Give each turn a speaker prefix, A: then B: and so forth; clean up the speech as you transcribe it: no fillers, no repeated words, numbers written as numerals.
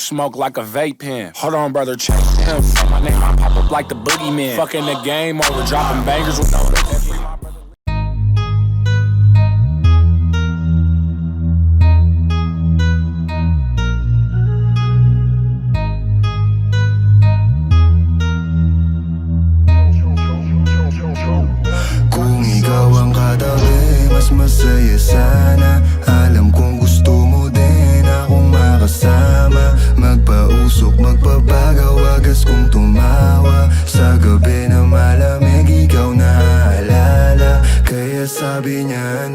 A: smoke like a vape pen. Hold on, brother, check him. My name, I pop up like the boogeyman. Fucking the game over, dropping bangers with no
B: Kung ikaw ang katabi, mas masaya sana. Alam kong gusto mo din akong makasama. Magpausok, magpapagaw, wagas kong tumawa. Sa gabi na malamig, ikaw naaalala. Kaya sabi niya